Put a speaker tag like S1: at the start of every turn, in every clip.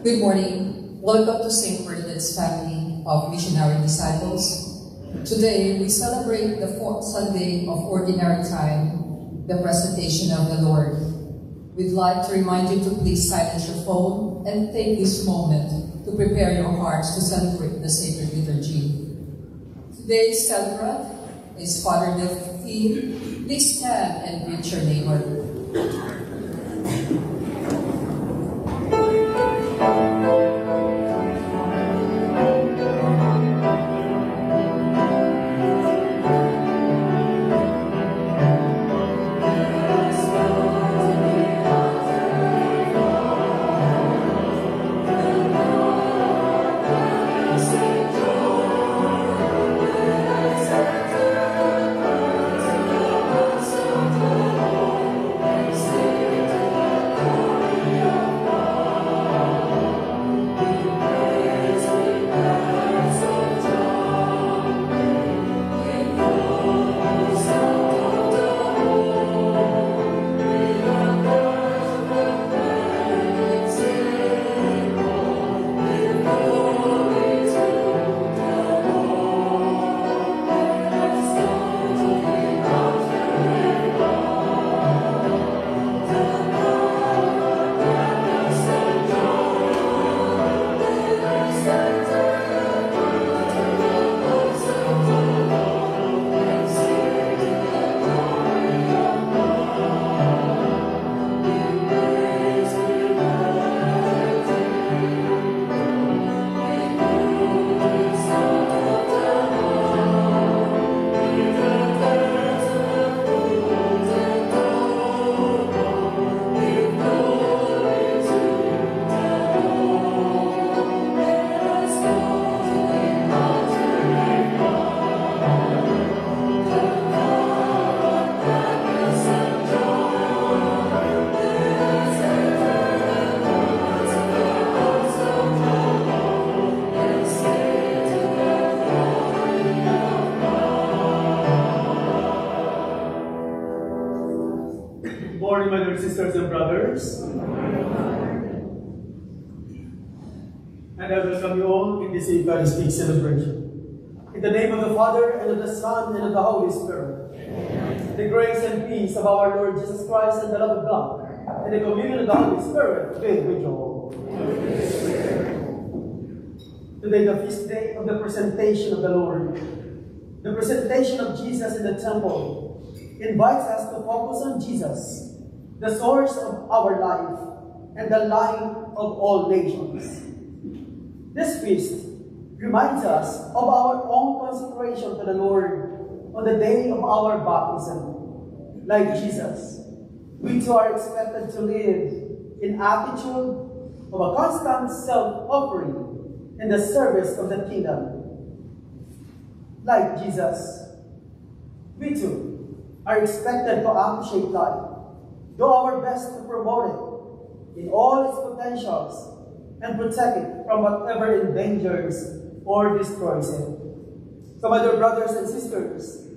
S1: Good morning. Welcome to St. Ferdinand's family of missionary disciples. Today, we celebrate the fourth Sunday of Ordinary Time, the presentation of the Lord. We'd like to remind you to please silence your phone and take this moment to prepare your hearts to celebrate the sacred liturgy. Today's celebrant is Father Delphine. Please stand and greet your neighbor.
S2: Sisters and brothers, and I welcome you all in this Eucharistic celebration. In the name of the Father, and of the Son, and of the Holy Spirit. Amen. The grace and peace of our Lord Jesus Christ, and the love of God, and the communion of the Holy Spirit be with you all. Today, the feast day of the presentation of the Lord, the presentation of Jesus in the temple, invites us to focus on Jesus, the source of our life, and the light of all nations. This feast reminds us of our own consecration to the Lord on the day of our baptism. Like Jesus, we too are expected to live in attitude of a constant self-offering in the service of the kingdom. Like Jesus, we too are expected to appreciate life, do our best to promote it in all its potentials, and protect it from whatever endangers or destroys it. So, my dear brothers and sisters,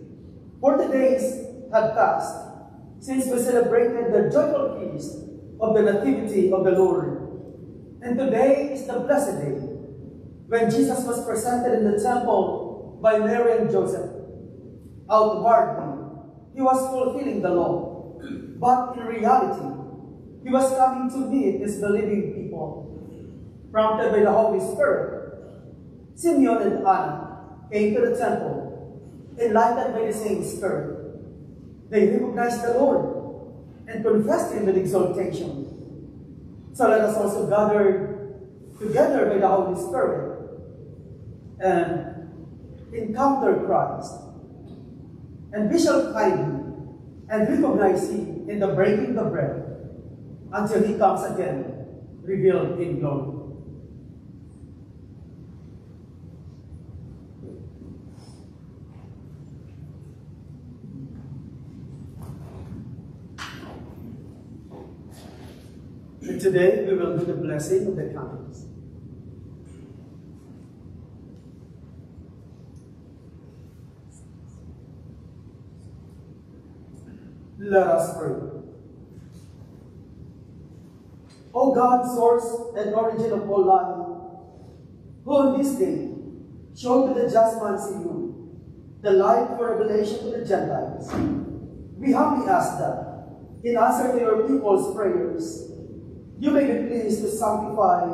S2: 40 days had passed since we celebrated the joyful feast of the Nativity of the Lord. And today is the blessed day when Jesus was presented in the temple by Mary and Joseph. Outwardly, he was fulfilling the law, but in reality, he was coming to meet his believing people. Prompted by the Holy Spirit, Simeon and Anna came to the temple, enlightened by the same Spirit. They recognized the Lord and confessed him with exaltation. So let us also gather together by the Holy Spirit and encounter Christ. And we shall find him and recognize him in the breaking of the bread until he comes again, revealed in glory. And today we will do the blessing of the candles. Let us pray. O God, source and origin of all life, who on this day showed to the just man Simeon the light for revelation to the Gentiles, we humbly ask that, in answer to your people's prayers, you may be pleased to sanctify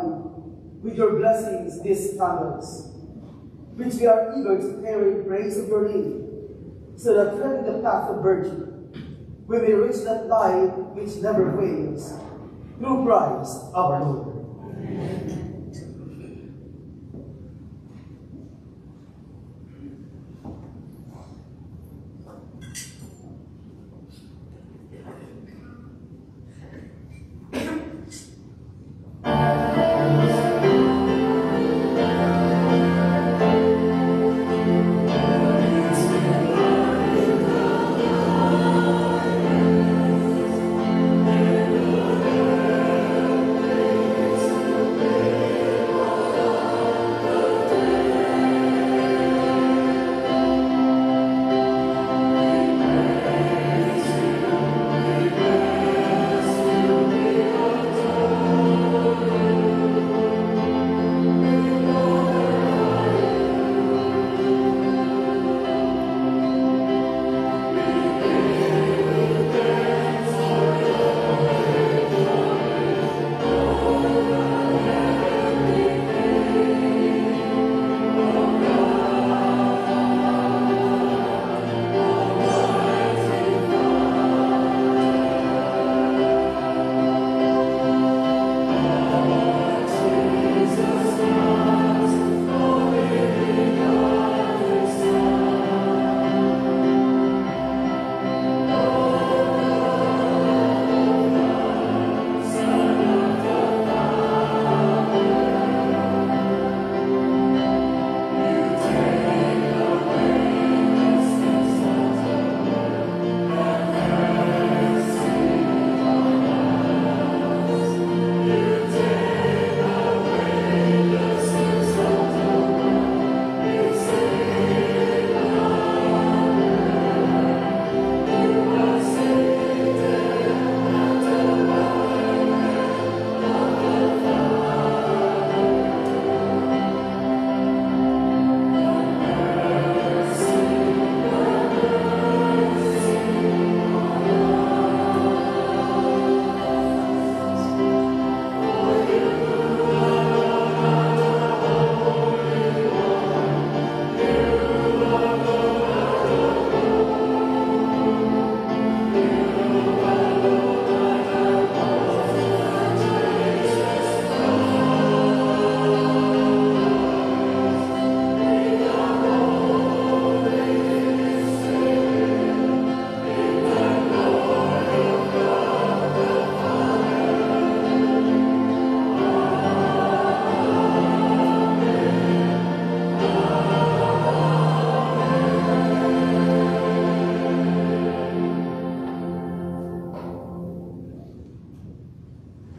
S2: with your blessings these candles, which we are eager to carry in praise of your name, so that treading the path of virtue, we may reach that light which never fails, through Christ our Lord. Amen.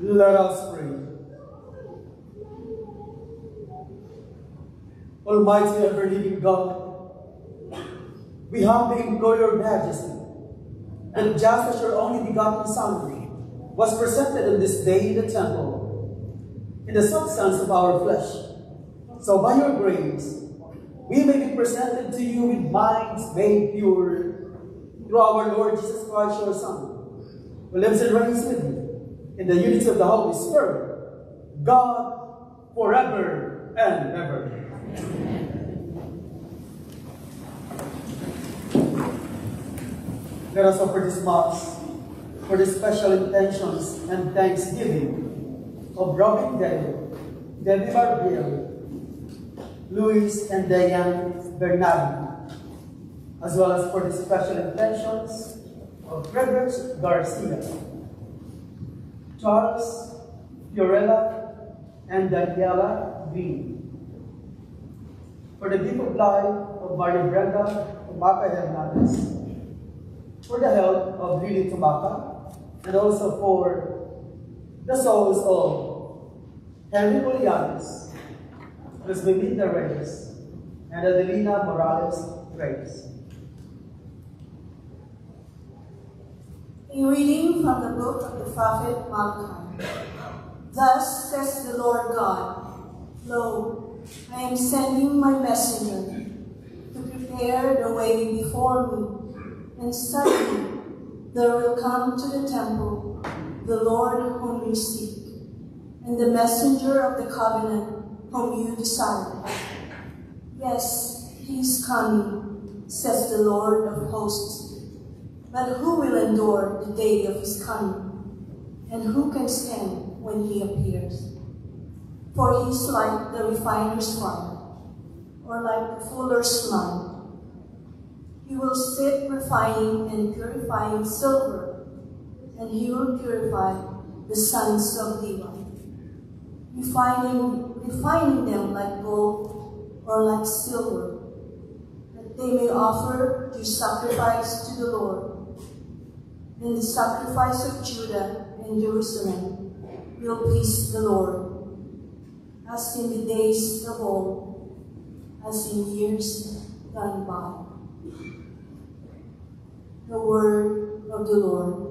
S2: Let us pray. Almighty ever-living God, we humbly implore your majesty And just as your only begotten Son was presented on this day in the temple, in the substance of our flesh, so by your grace, we may be presented to you with minds made pure through our Lord Jesus Christ, your Son, who lives and reigns with you in the unity of the Holy Spirit, God, forever and ever. Let us offer this Mass for the special intentions and thanksgiving of Robin Dale, Debbie Barbiel, Luis and Diane Bernardi, as well as for the special intentions of Frederick Garcia, Charles, Fiorella, and Daniela Green. For the gift of life of Maria Brenda Tumaca Hernandez, for the health of Lily Tumaca, and also for the souls of Henry Polianes, Ms. Belinda Reyes, and Adelina Morales Reyes.
S3: A reading from the book of the prophet Malachi. Thus says the Lord God, Lo, I am sending my messenger to prepare the way before me, and suddenly there will come to the temple the Lord whom you seek, and the messenger of the covenant whom you desire. Yes, he is coming, says the Lord of hosts. But who will endure the day of his coming? And who can stand when he appears? For he is like the refiner's fire, or like the fuller's lime. He will sit refining and purifying silver, and he will purify the sons of Levi, refining them like gold or like silver, that they may offer their sacrifice to the Lord. Then the sacrifice of Judah and Jerusalem will please the Lord, as in the days of old, as in years gone by. The word of the Lord.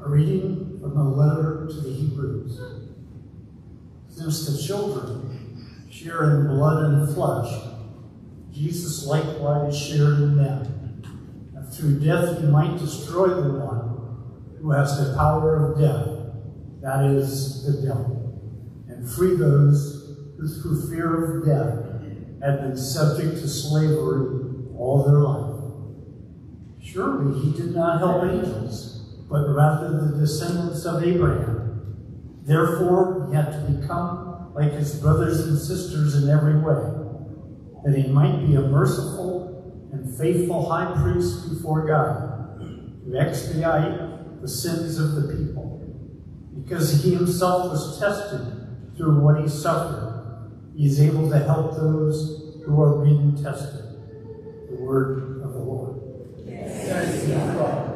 S4: A reading from the letter to the Hebrews. Since the children share in blood and flesh, Jesus likewise shared in them, and through death he might destroy the one who has the power of death, that is, the devil, and free those who through fear of death had been subject to slavery all their life. Surely he did not help angels, but rather the descendants of Abraham. Therefore he had to become like his brothers and sisters in every way, that he might be a merciful and faithful high priest before God, to expiate the sins of the people. Because he himself was tested through what he suffered, he is able to help those who are being tested. The word of the Lord.
S2: Thanks be to God.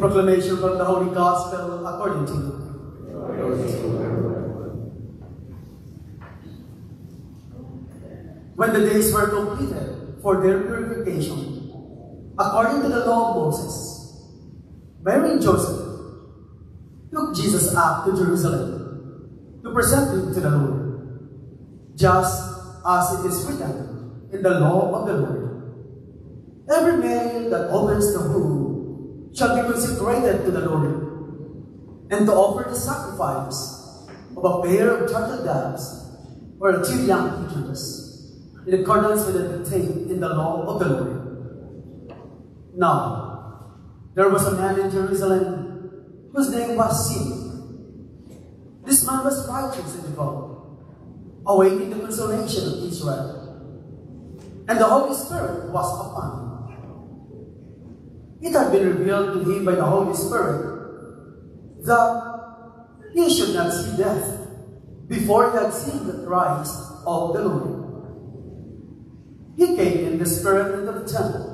S2: Proclamation from the Holy Gospel according to Luke. When the days were completed for their purification, according to the law of Moses, Mary and Joseph took Jesus up to Jerusalem to present him to the Lord, just as it is written in the law of the Lord. Every male that opens the womb shall be consecrated to the Lord, and to offer the sacrifice of a pair of turtle doves or 2 young pigeons, in accordance with the dictate in the law of the Lord. Now, there was a man in Jerusalem whose name was Simeon. This man was righteous and devout, awaiting the consolation of Israel, and the Holy Spirit was upon him. It had been revealed to him by the Holy Spirit that he should not see death before he had seen the Christ of the Lord. He came in the Spirit into the temple,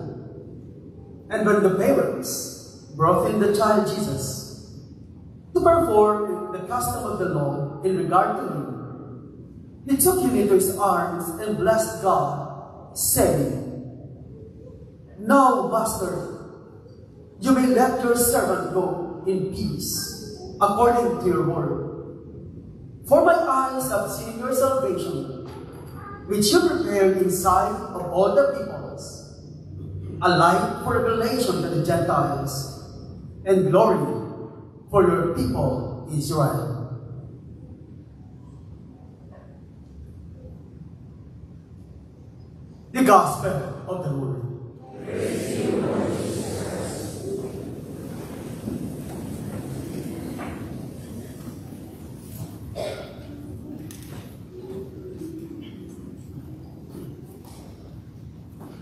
S2: and when the parents brought in the child Jesus to perform the custom of the law in regard to him, he took him into his arms and blessed God, saying, "Now, Master, you may let your servant go in peace, according to your word. For my eyes have seen your salvation, which you prepared in sight of all the peoples, a light for revelation to the Gentiles, and glory for your people Israel." The Gospel of the Lord. Praise you, Lord.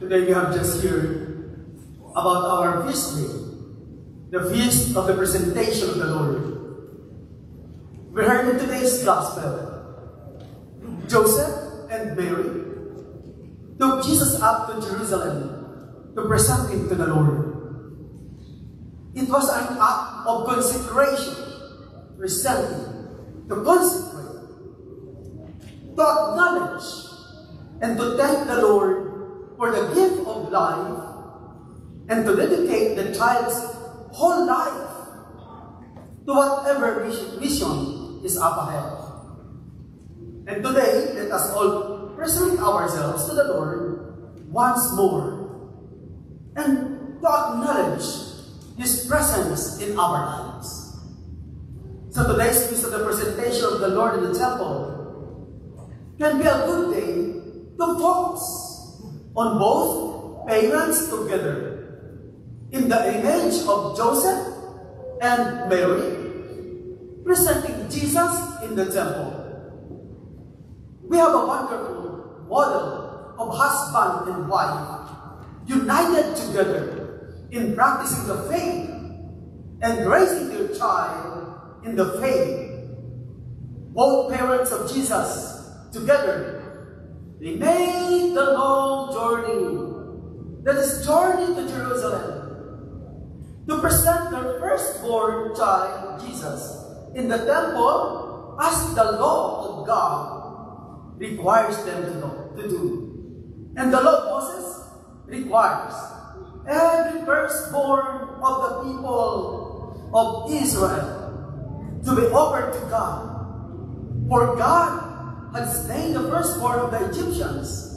S2: Today we have just heard about our feast day, the feast of the presentation of the Lord. We heard in today's Gospel, Joseph and Mary took Jesus up to Jerusalem to present him to the Lord. It was an act of consecration, presenting, to consecrate, to acknowledge, and to thank the Lord for the gift of life, and to dedicate the child's whole life to whatever mission is up ahead. And today, let us all present ourselves to the Lord once more and to acknowledge His presence in our lives. So today's feast of the presentation of the Lord in the temple can be a good day to focus on both parents together in the image of Joseph and Mary, presenting Jesus in the temple. We have a wonderful model of husband and wife united together in practicing the faith and raising their child in the faith. Both parents of Jesus together, they made the long journey, that is journey to Jerusalem, to present their firstborn child, Jesus, in the temple as the law of God requires them to do. And the law of Moses requires every firstborn of the people of Israel to be offered to God. For God had slain the firstborn of the Egyptians,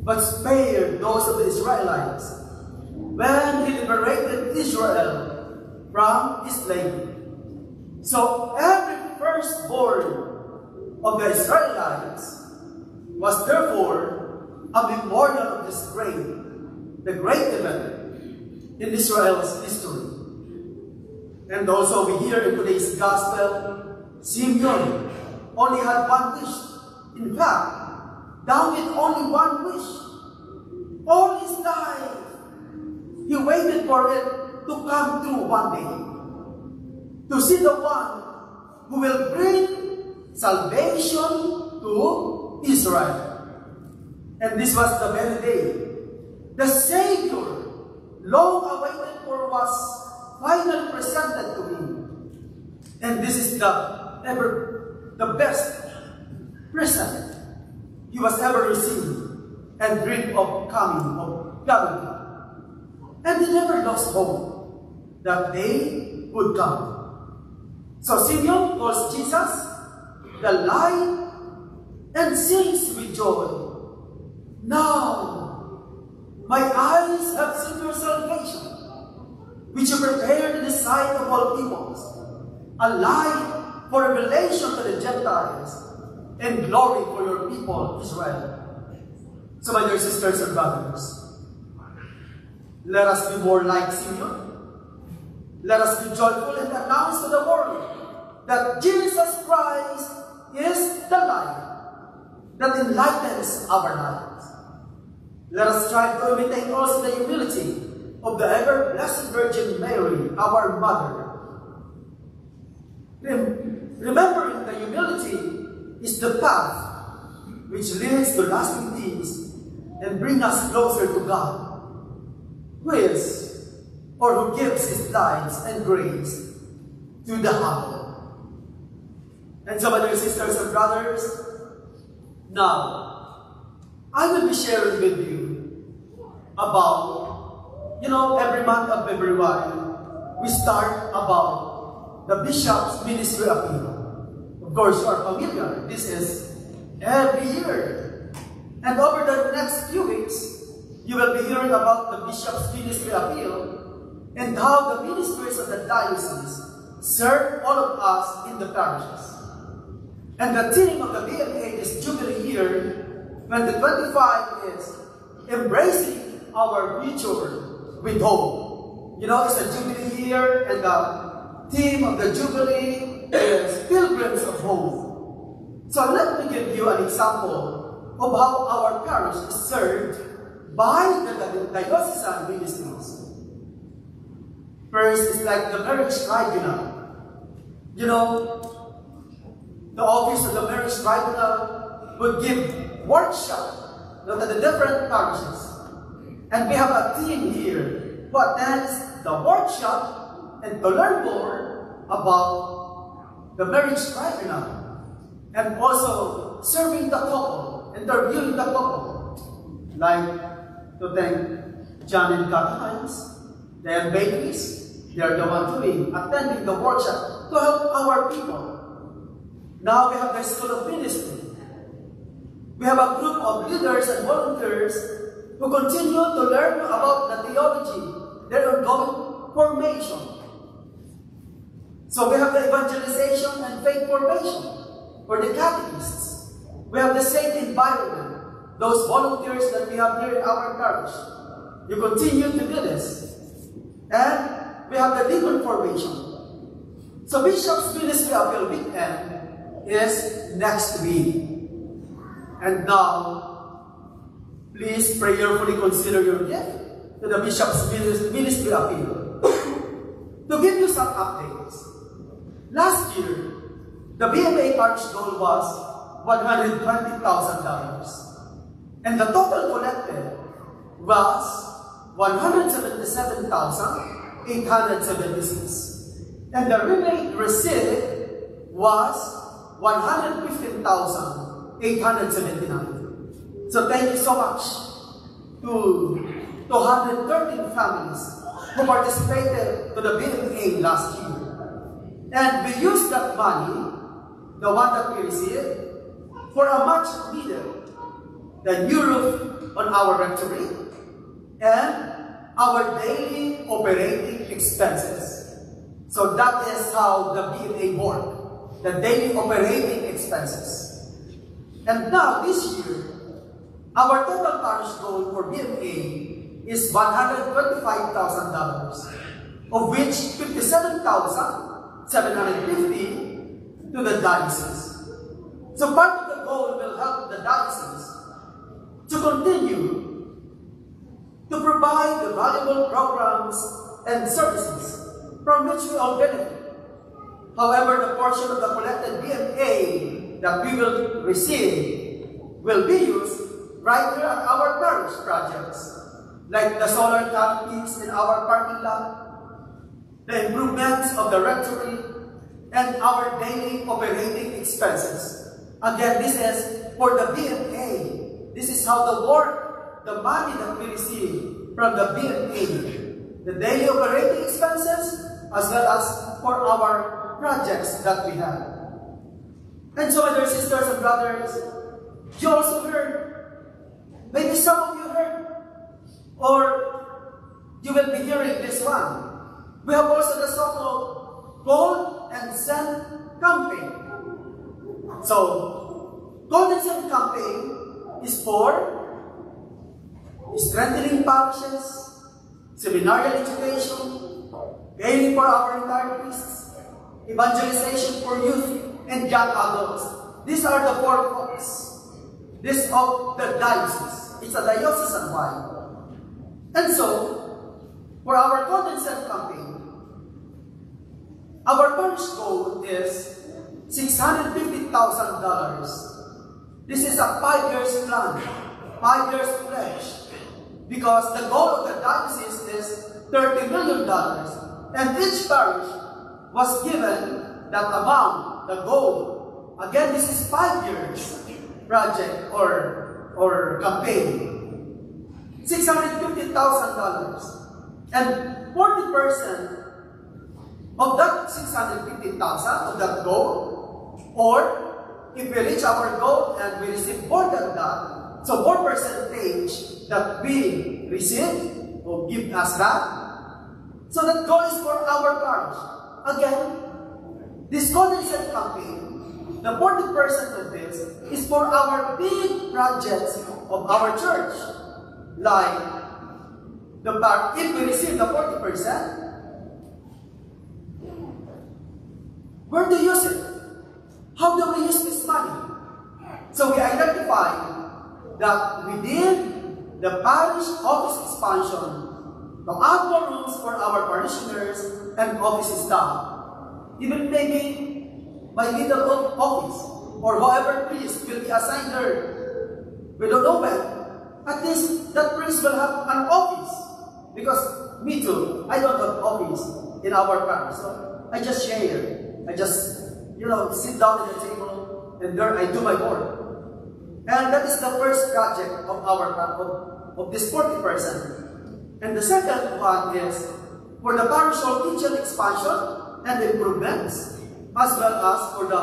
S2: but spared those of the Israelites when He liberated Israel from slavery. So every firstborn of the Israelites was therefore a memorial of this the great event in Israel's history. And also we hear in today's gospel, Simeon only had one wish. In fact, David only one wish. All his life, he waited for it to come true one day. To see the one who will bring salvation to Israel. And this was the very day the Savior, long awaited for, was finally presented to him. And this is the best present he was ever received and dreamed of coming. And he never lost hope that day would come. So Simeon calls Jesus the light and sings with joy. Now, my eyes have seen your salvation, which you prepared in the sight of all peoples, a light for revelation to the Gentiles, and glory for your people, Israel. So, my dear sisters and brothers, let us be more like Simeon. Let us be joyful and announce to the world that Jesus Christ is the light that enlightens our lives. Let us strive to imitate also the humility of the ever-blessed Virgin Mary, our Mother. Remembering the humility is the path which leads to lasting peace and brings us closer to God, who is or who gives His lives and grace to the humble. And so, my dear sisters and brothers, now, I will be sharing with you about, every month of February, we start about the Bishop's Ministry Appeal. Of course, you are familiar. This is every year. And over the next few weeks, you will be hearing about the Bishop's Ministry Appeal and how the ministries of the diocese serve all of us in the parishes. And the theme of the BMA this Jubilee year 2025 is embracing our future with hope. It's a Jubilee year, and the theme of the Jubilee is Pilgrims of Hope. So let me give you an example of how our parish is served by the diocesan ministries. First is like the marriage tribunal. The office of the marriage tribunal would give workshop to the different parishes. And we have a team here who attends the workshop and to learn more about the marriage tribunal and also serving the couple, interviewing the couple. Like to thank John and Kathy Hines, they have babies, they are the one attending the workshop to help our people. Now we have the School of Ministry. We have a group of leaders and volunteers who continue to learn about the theology, their ongoing formation. So we have the evangelization and faith formation for the catechists. We have the safe environment, those volunteers that we have here in our parish. You continue to do this. And we have the deacon formation. So Bishop's Ministry Appeal Weekend is next week. And now, please prayerfully consider your gift to the Bishop's Ministry Appeal. To give you some updates, last year, the BMA parish goal was $120,000. And the total collected was $177,876. And the rebate received was $115,879. So thank you so much to 213 families who participated to the BMA last year. And we used that money, the one that we received, for a much needed the new roof on our rectory and our daily operating expenses. So that is how the BMA works, the daily operating expenses. And now this year, our total parish goal for BMA is $125,000, of which $57,750 to the diocese. So part of the goal will help the diocese to continue to provide the valuable programs and services from which we all benefit. However, the portion of the collected BMA that we will receive will be used right here at our parish projects, like the solar canopies in our parking lot, the improvements of the rectory, and our daily operating expenses. Again, this is for the BMA. This is how the work, the money that we receive from the BMA, the daily operating expenses, as well as for our projects that we have. And so, my dear sisters and brothers, you also heard, maybe some of you heard, or you will be hearing this one. We have also the so-called Gold and Send campaign. So, Gold and Send campaign is for strengthening parishes, seminarial education, paying for our retired priests, evangelization for youth and young adults. These are the 4 focus. This of the diocese. It's a diocesan wide. And so, for our Gold and Send campaign, our parish goal is $650,000. This is a 5 years plan, 5 years pledge, because the goal of the diocese is $30 million, and each parish was given that amount, the goal. Again, this is 5 years project or campaign. $650,000, and 40% of that $650,000 of that goal, or if we reach our goal and we receive more than that, so more percentage that we receive will give us that. So that goal is for our parish. Again, this Gold and Send campaign, the 40% of this is for our big projects of our church. Like, if we receive the 40%, where to use it? How do we use this money? So we identified that within the parish office expansion, to add more rooms for our parishioners and office staff, even maybe by middle office, or whoever priest will be assigned there. We don't know when. At least that priest will have an office. Because me too, I don't have office in our parish. So I just share. I just, sit down at the table and there I do my work. And that is the first project of our of this 40%. And the second one is for the parish hall kitchen expansion and improvements, as well as for the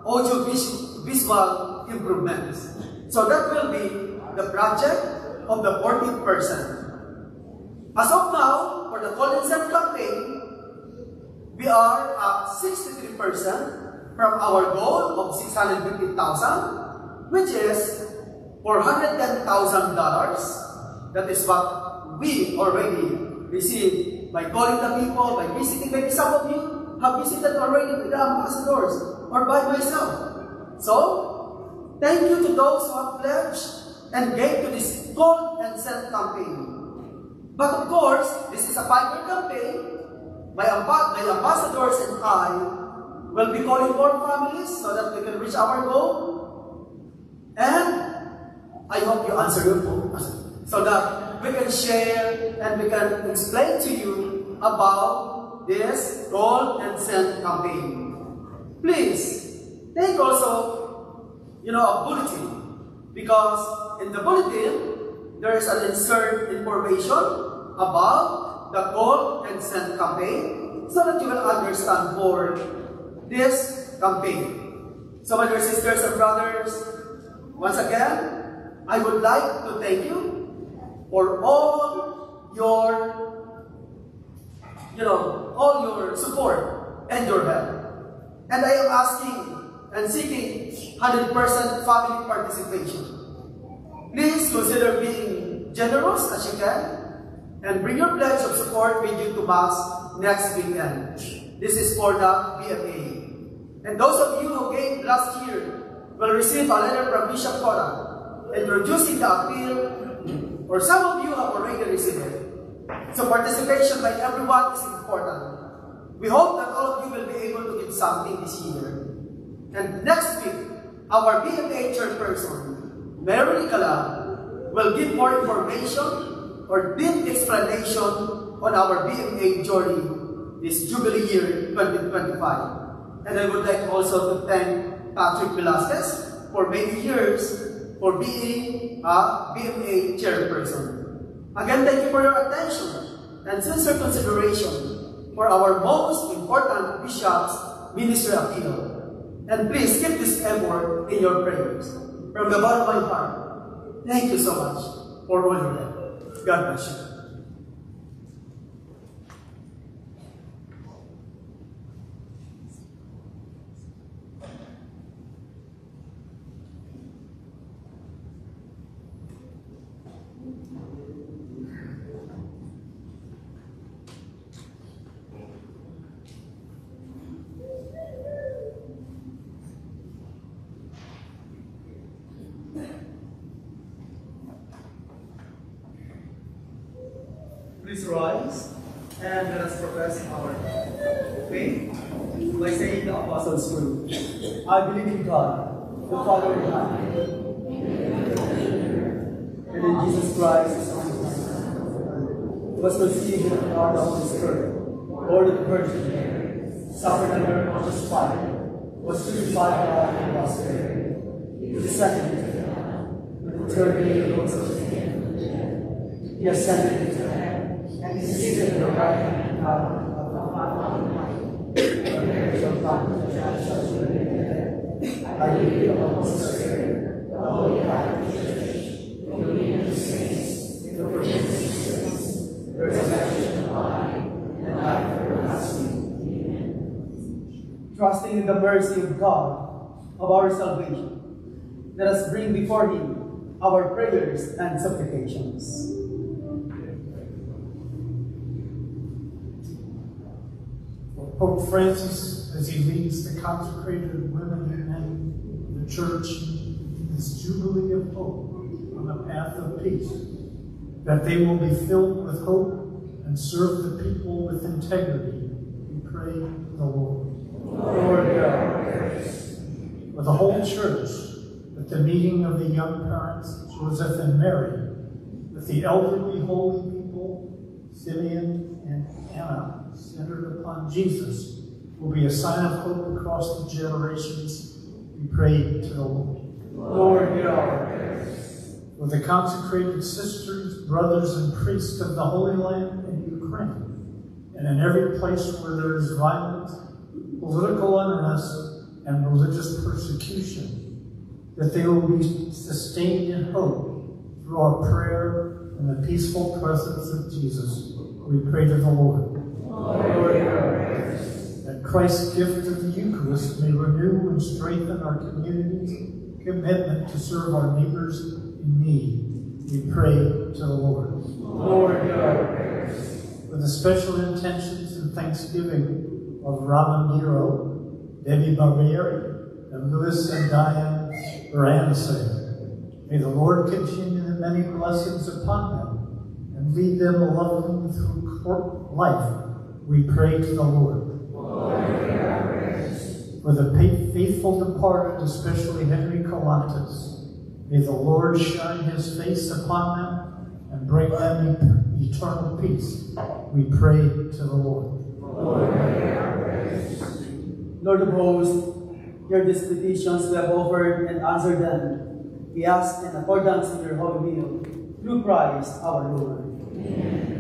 S2: audio-visual improvements. So So that will be the project of the 40%. As of now, for the Call and Send campaign, we are at 63% from our goal of $650,000, which is $410,000. That is what we already received by calling the people, by visiting. Maybe some of you have visited already with the ambassadors or by myself. So, thank you to those who have pledged and gave to this Call and Send campaign. But of course, this is a 5-year campaign. My ambassadors and I will be calling more families so that we can reach our goal. And I hope you answer your phone so that we can share and we can explain to you about this Call and Send campaign. Please take also, a bulletin, because in the bulletin there is an insert information about the Call and Send campaign so that you will understand more this campaign. So my dear sisters and brothers, once again, I would like to thank you for all your support and your help. And I am asking and seeking 100% family participation. Please consider being generous as you can and bring your pledge of support with you to Mass next weekend. This is for the BFA. And those of you who gave last year will receive a letter from Bishop Cora introducing the appeal, or some of you have already received it. So participation by everyone is important. We hope that all of you will be able to give something this year. And next week, our BFA chairperson, Mary Nicala, will give more information or deep explanation on our BFA journey this Jubilee year 2025. And I would like also to thank Patrick Velasquez for many years for being a BFA chairperson. Again, thank you for your attention and sincere consideration for our most important bishop's ministry appeal. And please keep this effort in your prayers. From the bottom of my heart, thank you so much for all your help. God bless you. Please rise and let us profess our faith by saying the Apostles' Creed. I believe in God, the Father Almighty, and in Jesus Christ, His only Son, who was conceived in the power of the Holy Spirit, born of the Virgin Mary, suffered under Pontius Pilate, was crucified and was buried. He descended into hell, and the third day rose from the dead. He ascended into heaven, and is seated at the right hand of the Father Almighty. There shall come to judge the living and the dead. I believe in the Holy Spirit, the Holy Catholic Church, the communion of saints, the forgiveness of sins, the resurrection of the body, and life everlasting. Amen. Trusting in the mercy of God, of our salvation, let us bring before Him our prayers and supplications.
S4: Pope Francis, as he leads the consecrated women and men of the Church in this Jubilee of hope on the path of peace, that they will be filled with hope and serve the people with integrity, we pray to the Lord.
S2: Lord God,
S4: for the whole Church, at the meeting of the young parents, Joseph and Mary, with the elderly holy people, Simeon and Anna, centered upon Jesus, will be a sign of hope across the generations. We pray to the Lord.
S2: Lord, hear our prayers.
S4: For the consecrated sisters, brothers, and priests of the Holy Land in Ukraine, and in every place where there is violence, political unrest, and religious persecution, that they will be sustained in hope through our prayer in the peaceful presence of Jesus. We pray to the Lord. That Christ's gift of the Eucharist may renew and strengthen our community's commitment to serve our neighbors in need. We pray to the Lord. With the special intentions and thanksgiving of Ramon Debbie Barriere, and Louis and Diane Baranse, may the Lord continue the many blessings upon them and lead them lovingly through life. We pray to the Lord. For the faithful departed, especially Henry Colantes, may the Lord shine his face upon them and bring them eternal peace. We pray to the Lord.
S2: Lord of hosts, hear these petitions we have offered and answer them. We ask in accordance with your holy will, through Christ our Lord. Amen.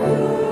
S5: You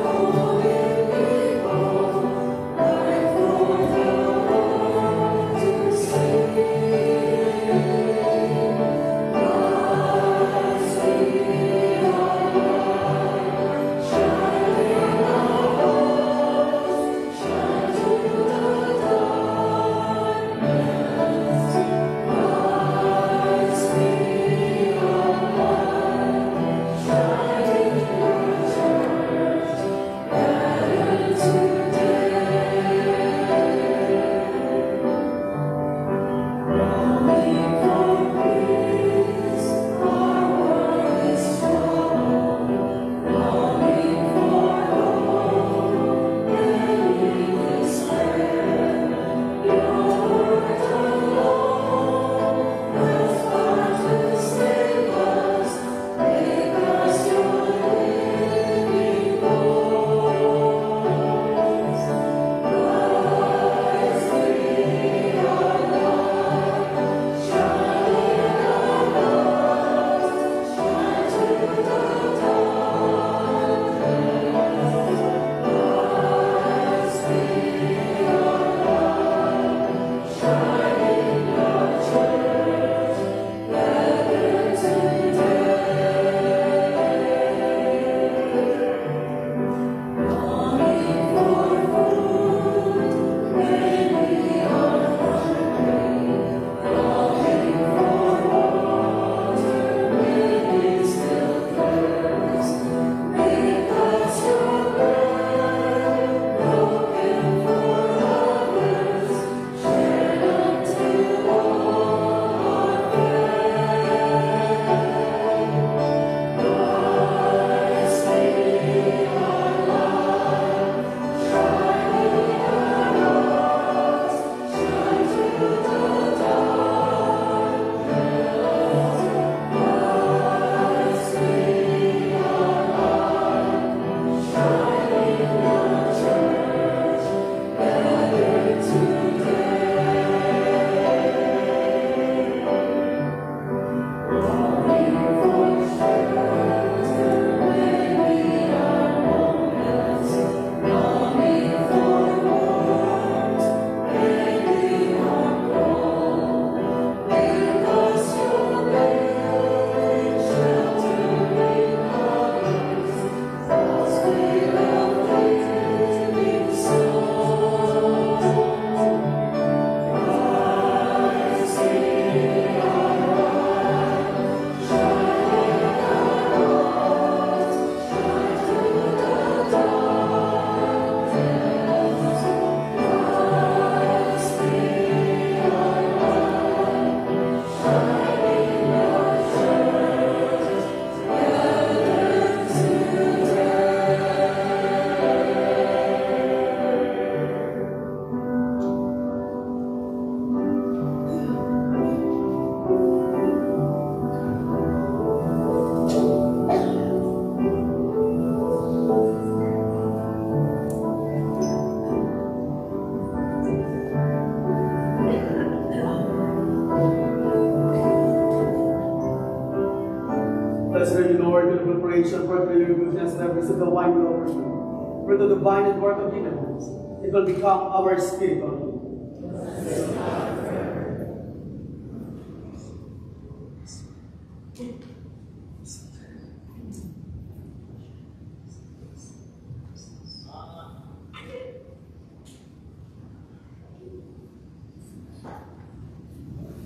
S2: Lord, for your goodness, and receive the wine we offer you. Fruit of the vine and work of human hands, it will become our spiritual food.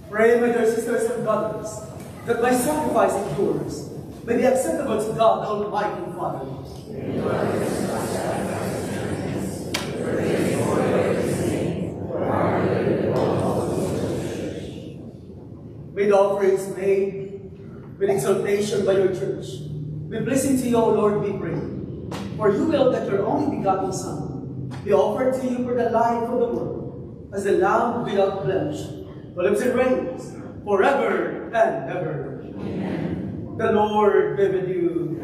S2: Pray, my dear sisters and brothers, that my sacrifice and yours may be acceptable to God, the Almighty Father. May the offerings made with exaltation by your church be blessing to you, O Lord, we pray. For you will that your only begotten Son be offered to you for the life of the world, as the Lamb without blemish, who lives and reigns forever and ever. Amen. The Lord be with you.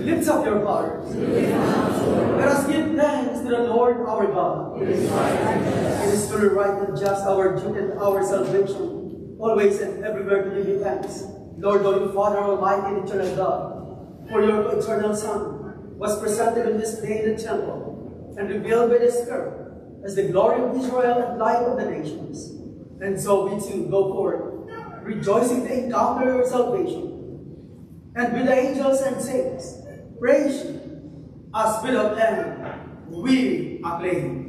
S2: Lift up your hearts. Let us give thanks to the Lord our God. It is truly right and just, our duty and our salvation, always and everywhere to give you thanks. Lord, Holy Father, Almighty and eternal God, for your eternal Son was presented in this day in the temple and revealed by the Spirit as the glory of Israel and light of the nations. And so we too go forth, rejoicing to encounter your salvation. And with the angels and saints, praise you, as without end we acclaim.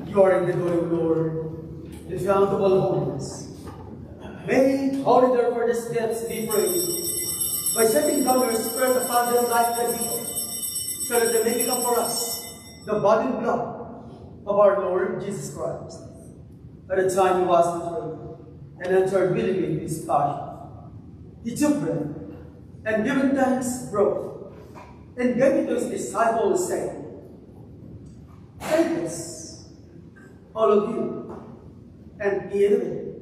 S2: You are in the glory of the Lord, the fount of all holiness. May holy therefore the steps be praised, by setting down your Spirit upon them like the people, so that they may become for us the body and blood of our Lord Jesus Christ. At the time he was betrayed and entered willingly into his passion, he took bread, and giving thanks, broke, and gave it to his disciples, saying, "Take this, all of you, and eat of it,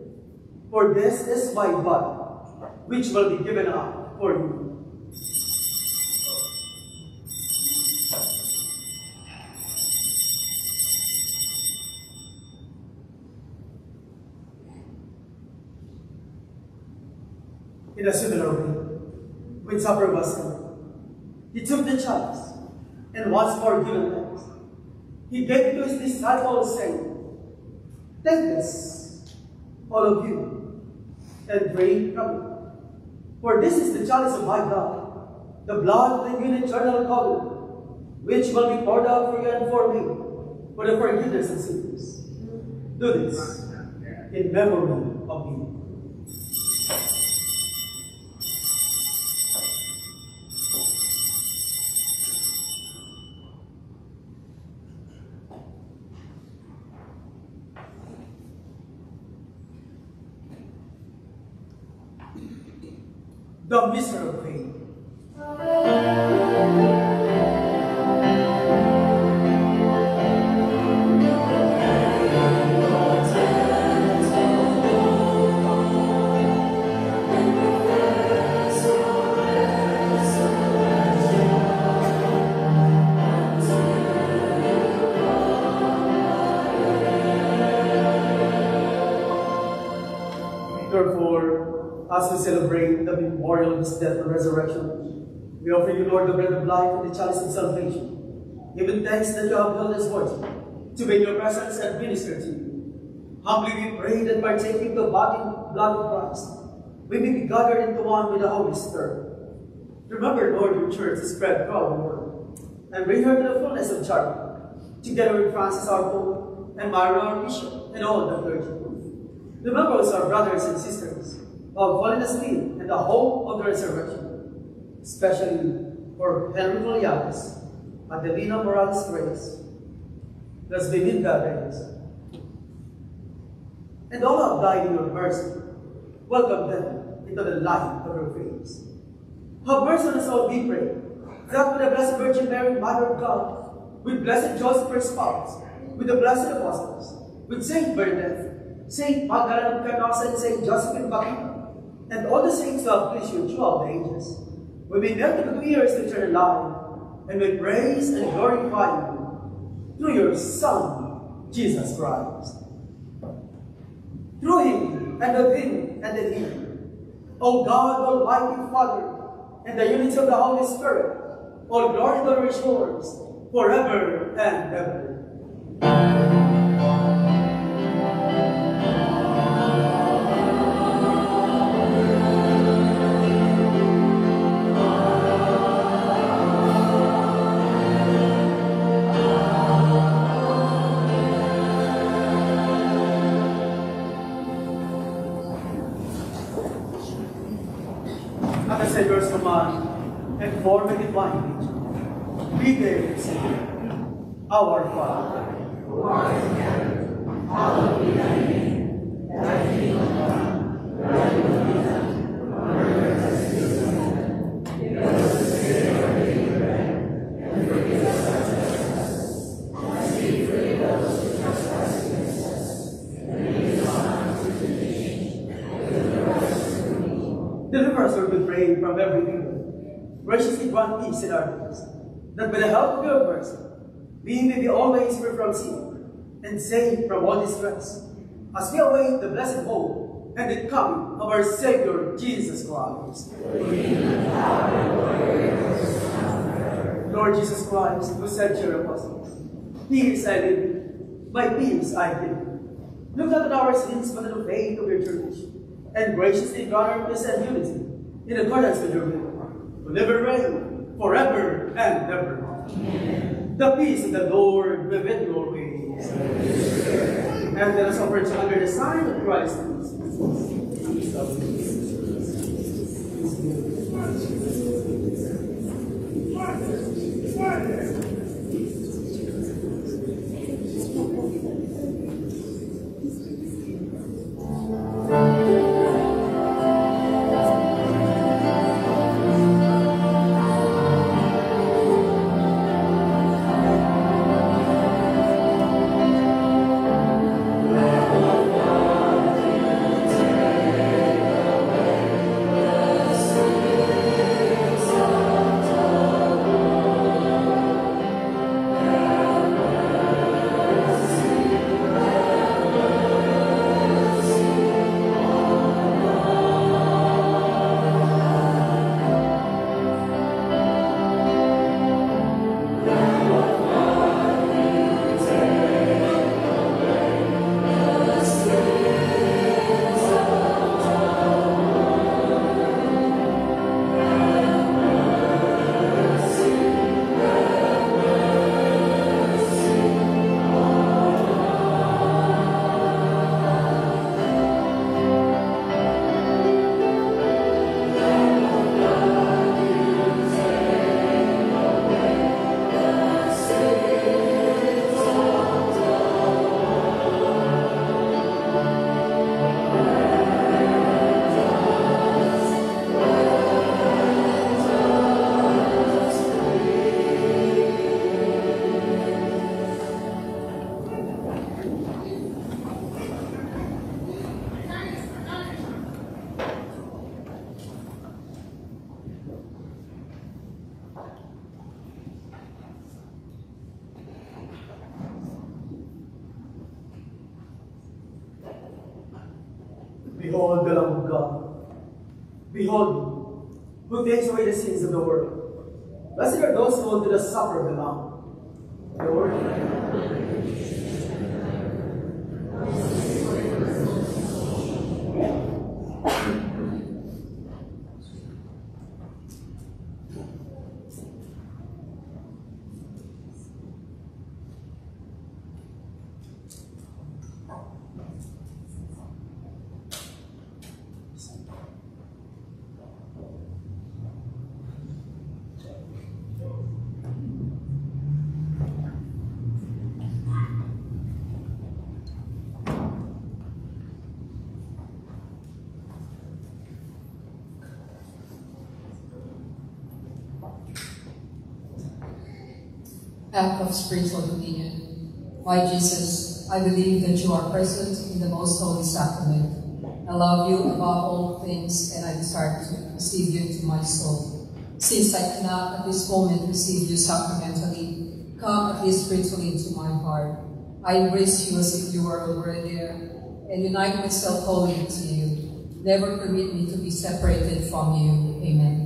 S2: for this is my body, which will be given up for you." In a similar way, when supper was ended, he took the chalice, and once more giving thanks, he gave it to his disciples, saying, "Take this, all of you, and drink from it. For this is the chalice of my blood, the blood of the new and eternal covenant, which will be poured out for you and for me, for the forgiveness of sins. Do this in memory of me." The mystery of faith. Therefore, as we celebrate the memorial of his death and resurrection, we offer you, Lord, the bread of life and the chalice of salvation, giving thanks that you have held us worthy to be in your presence and minister to you. Humbly we pray that partaking the body and blood of Christ, we may be gathered into one with the Holy Spirit. Remember, Lord, your church is spread throughout the world, and bring her to the fullness of charity, together with Francis our Pope, and Myra our Bishop, and all the clergy. Remember also our brothers and sisters who have fallen asleep in the hope of the resurrection, especially for Henry Moliares, Adelina Morales Grace, Las Belinda Reyes, and all who have died in your mercy. Welcome them into the light of your face. Have mercy on us all, we pray, that with the Blessed Virgin Mary, Mother of God, with Blessed Joseph, her spouse, with the blessed apostles, with Saint Bernadette, Saint Magdalene of Canossa, and Saint Josephine Bakhita, and all the saints who have pleased you throughout the ages, we may merit the good years to eternal life, and may praise and glorify you through your Son, Jesus Christ. Through him, and with him, and in him, O God, Almighty Father, in the unity of the Holy Spirit, all glory and honor is yours, forever and ever. At the Savior's command, and form a divine nature, we dare say, Our Father, who art in heaven, hallowed be thy name. Thy kingdom come, thy will be done, on earth as it is in heaven. Give us this day our daily bread, and forgive us our trespasses, as we forgive those who trespass against us. And lead us not into temptation, but deliver us from evil. Deliver us, Lord, we pray, from every evil. Graciously grant peace in our lives, that by the help of your mercy, we may be always free from sin, and safe from all distress, as we await the blessed hope and the coming of our Savior, Jesus Christ. Lord Jesus Christ, who said to your apostles, Peace I leave you, my peace I give you. Look not at our sins, but at the faith of your church, and graciously grant our peace and unity, in accordance with your will, to live and reign forever and ever. Amen. The peace of the Lord be with you always. And let us offer to under the sign of Christ. Behold the Lamb of God. Behold, who takes away the sins of the world. Blessed are those who hold to the supper of the Lamb. Lord,
S1: Act of spiritual communion. My Jesus, I believe that you are present in the most holy sacrament. I love you above all things, and I desire to receive you into my soul. Since I cannot at this moment receive you sacramentally, come at least spiritually into my heart. I embrace you as if you were already there, and unite myself wholly to you. Never permit me to be separated from you. Amen.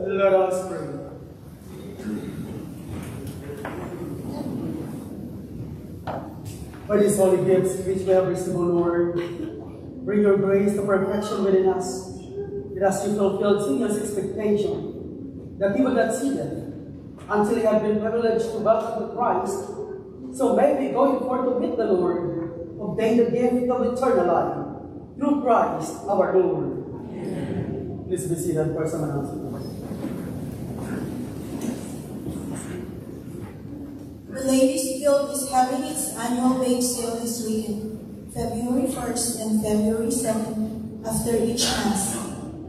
S2: Let us pray. By these holy gifts which we have received, O Lord, bring your grace to perfection within us, that as you fulfilled Simeon's expectation, that he would not see death until he had been privileged to welcome the Christ, so may we, going forth to meet the Lord, obtain the gift of eternal life, through Christ our Lord. Amen. Please be seated for some announcement.
S3: The Ladies Guild is having its annual bake sale this weekend, February 1st and February 2nd, after each Mass.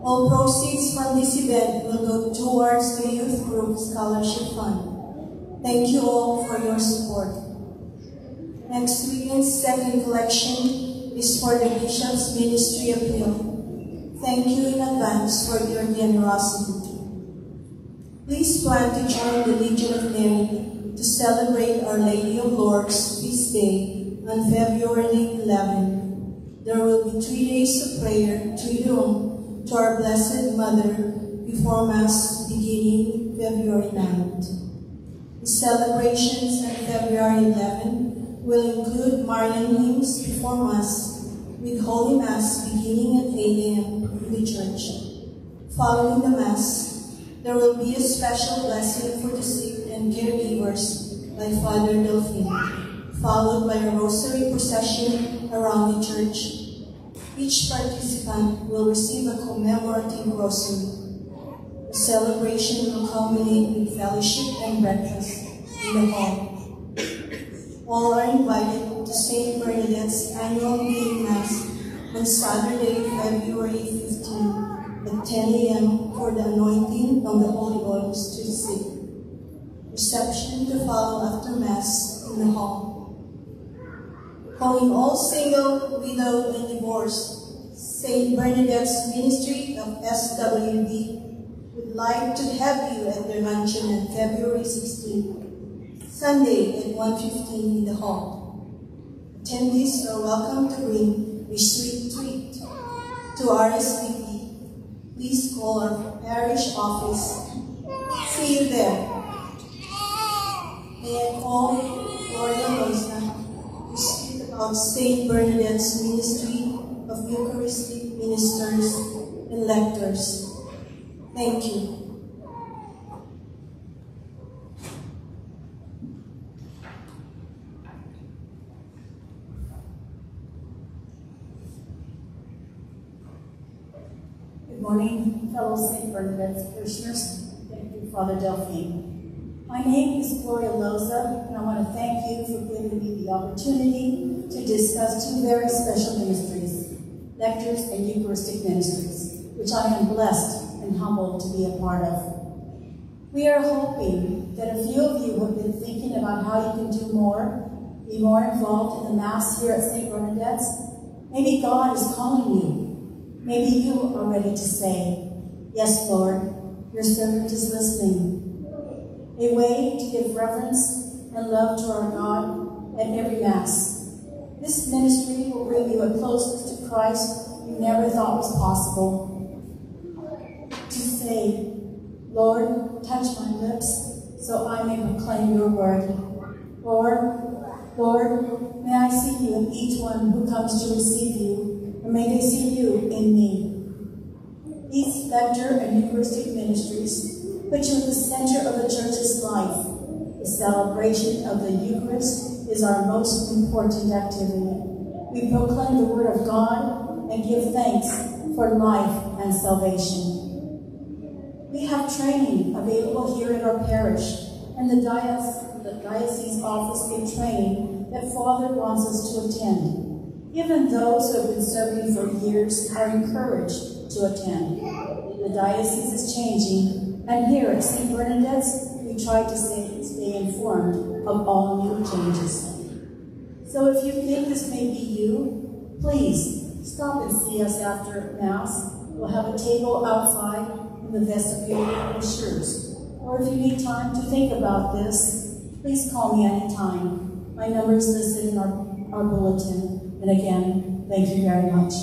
S3: All proceeds from this event will go towards the Youth Group Scholarship Fund. Thank you all for your support. Next weekend's second collection is for the Bishop's Ministry Appeal. Thank you in advance for your generosity. Please plan to join the Legion of Mary to celebrate Our Lady of Lourdes Feast Day on February 11. There will be 3 days of prayer, Triduum, to our Blessed Mother before Mass beginning February 9th. The celebrations on February 11 will include Marian hymns before Mass, with Holy Mass beginning at 8 a.m. in the church. Following the Mass, there will be a special blessing for the sick and caregivers by Father Delphine, followed by a rosary procession around the church. Each participant will receive a commemorative rosary. The celebration will culminate with fellowship and breakfast in the hall. All are invited to St. Bernadette's annual meeting Mass on Saturday, February 15 at 10 a.m. for the anointing of the holy oils to the sick. Reception to follow after Mass in the hall. Calling all single, widowed, and divorced, St. Bernadette's Ministry of SWB would like to have you at their luncheon on February 16, Sunday at 1:15 in the hall. Attendees are welcome to bring a sweet treat to RSVP. Please call our parish office. See you there. May I call Gloria Loza to speak about St. Bernadette's Ministry of Eucharistic Ministers and Lectors. Thank you.
S5: Good morning, fellow St. Bernadette's parishioners. Thank you, Father Delphine. My name is Gloria Loza, and I want to thank you for giving me the opportunity to discuss 2 very special ministries, lectures and Eucharistic ministries, which I am blessed and humbled to be a part of. We are hoping that a few of you have been thinking about how you can do more, be more involved in the Mass here at St. Bernadette's. Maybe God is calling you. Maybe you are ready to say, "Yes, Lord, your servant is listening." A way to give reverence and love to our God at every Mass. This ministry will bring you a closeness to Christ you never thought was possible. To say, "Lord, touch my lips so I may proclaim your word." Or, "Lord, may I see you in each one who comes to receive you, and may they see you in me." These lecture and Eucharistic ministries put you in the center of the Church's life. The celebration of the Eucharist is our most important activity. We proclaim the Word of God and give thanks for life and salvation. We have training available here at our parish, and the diocese offers a training that Father wants us to attend. Even those who have been serving for years are encouraged to attend. The diocese is changing, and here at St. Bernadette's, we try to stay informed of all new changes. So if you think this may be you, please stop and see us after Mass. We'll have a table outside in the vestibule with brochures. Or if you need time to think about this, please call me anytime. My number is listed in our bulletin. And again, thank you very much.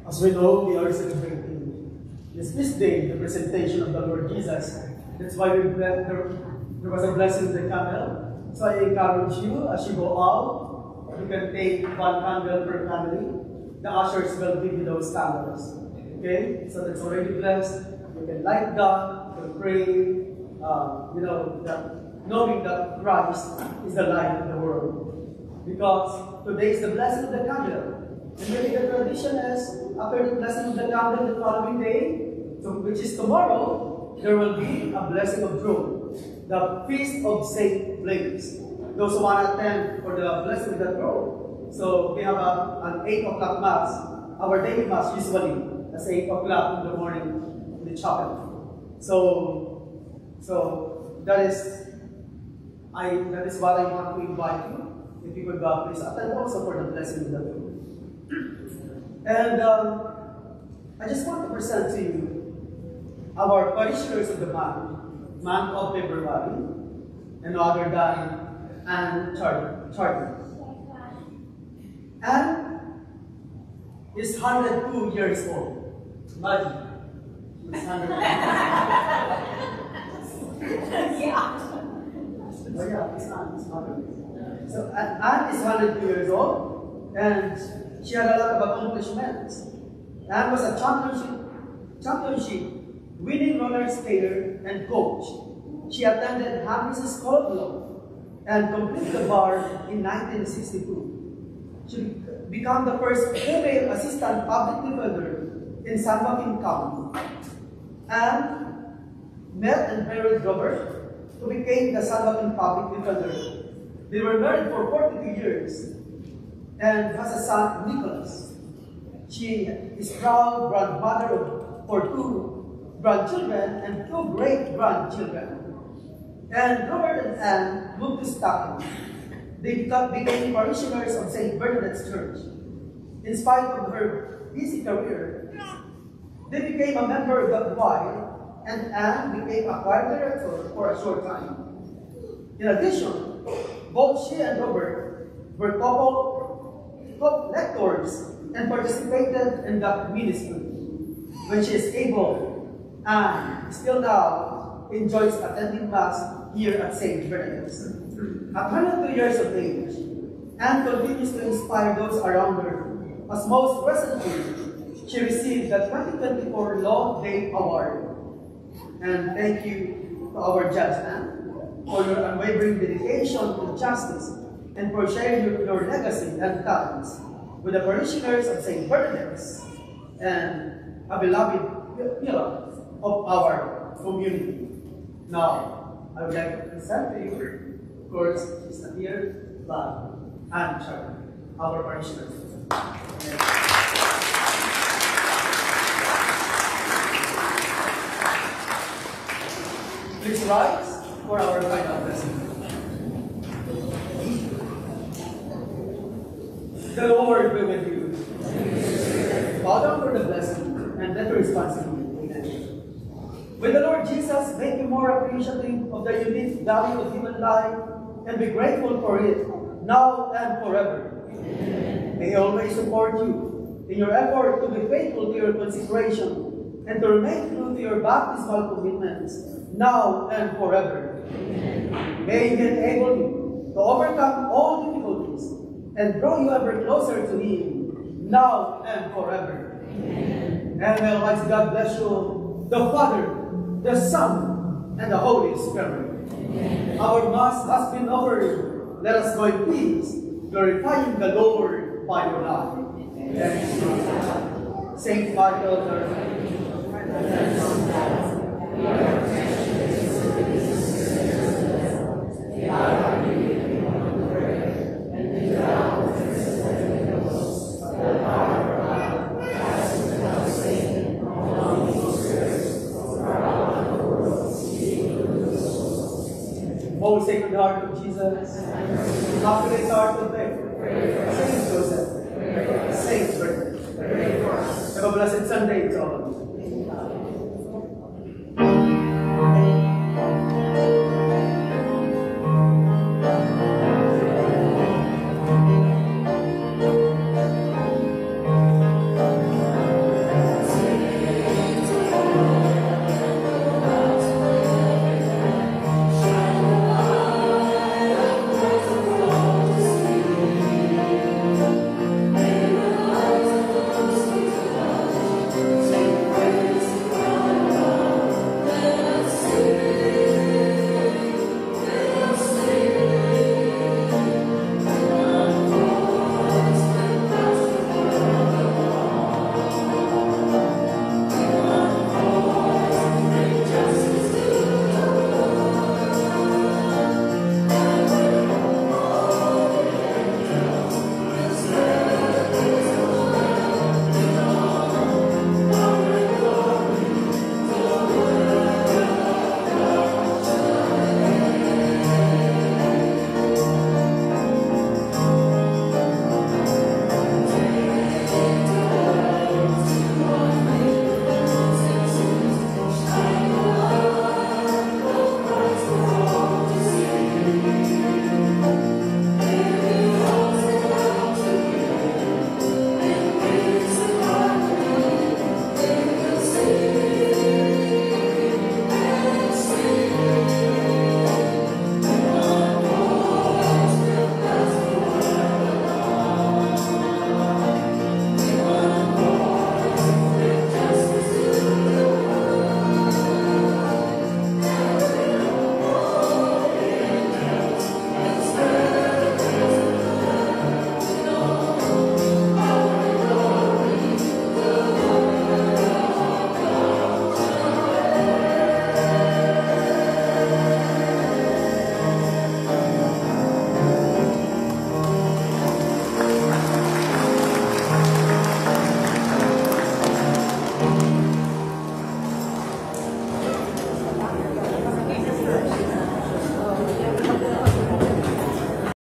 S2: As we know, we are celebrating this feast day, the presentation of the Lord Jesus. That's why there was a blessing of the candle. So I encourage you, as you go out, you can take one candle per family. The ushers will give you those candles. Okay? So that's already blessed. You can light that, you can pray, knowing that Christ is the light of the world. Because today is the blessing of the candle. And maybe the tradition is, after the blessing of the candle the following day, which is tomorrow, there will be a blessing of drove, the Feast of St. Blaise. Those who want to attend for the blessing of the drove. So we have an 8 o'clock Mass. Our daily Mass usually is 8 o'clock in the morning in the chapel. So that is what I want to invite you. If you could please attend also for the blessing of the drove. And I just want to present to you our parishioners of the month of February, and other than Anne Charlie. Anne is 102 years old. Imagine. She's 102. It's Anne. So Anne is 102 years old, and she had a lot of accomplishments. Anne was a championship winning roller skater and coach. She attended Hamilton School of Law and completed the bar in 1962. She became the first female assistant public defender in San Joaquin County. And met and married Robert, who became the San Joaquin public defender. They were married for 42 years and has a son, Nicholas. She is proud grandmother for 2 grandchildren and 2 great-grandchildren. And Robert and Anne moved to Stockton. They became parishioners of St. Bernadette's Church. In spite of her busy career, they became a member of the choir, and Anne became a choir director for a short time. In addition, both she and Robert were co-lectors and participated in the ministry. When she is able, and still now enjoys attending Mass here at St. Bernadette's. At 102 years of age, Anne continues to inspire those around her, as most recently, she received the 2024 Law Day Award. And thank you to our Judge Anne for your unwavering dedication to justice and for sharing your legacy and talents with the parishioners of St. Bernadette's and a beloved pillar of our community. Now, I would like to present to you, of course, she's not here, but Anne Charlie, our parishioners. Please rise for our final blessing. The Lord be with you. Bow down for the blessing and let the responsibility. With the Lord Jesus, make you more appreciative of the unique value of human life and be grateful for it, now and forever. Amen. May He always support you in your effort to be faithful to your consecration and to remain true to your baptismal commitments, now and forever. Amen. May He enable you to overcome all difficulties and draw you ever closer to Him, now and forever. Amen. And may Almighty God bless you, the Father, the Son, and the Holy Spirit. Amen. Our Mass has been over. Let us go in peace, glorifying the Lord by your life. Amen. Saint Michael, O Sacred Heart of Jesus, Immaculate Heart of Mary, Saint Joseph, Saint Bernard, have a blessed Sunday to all.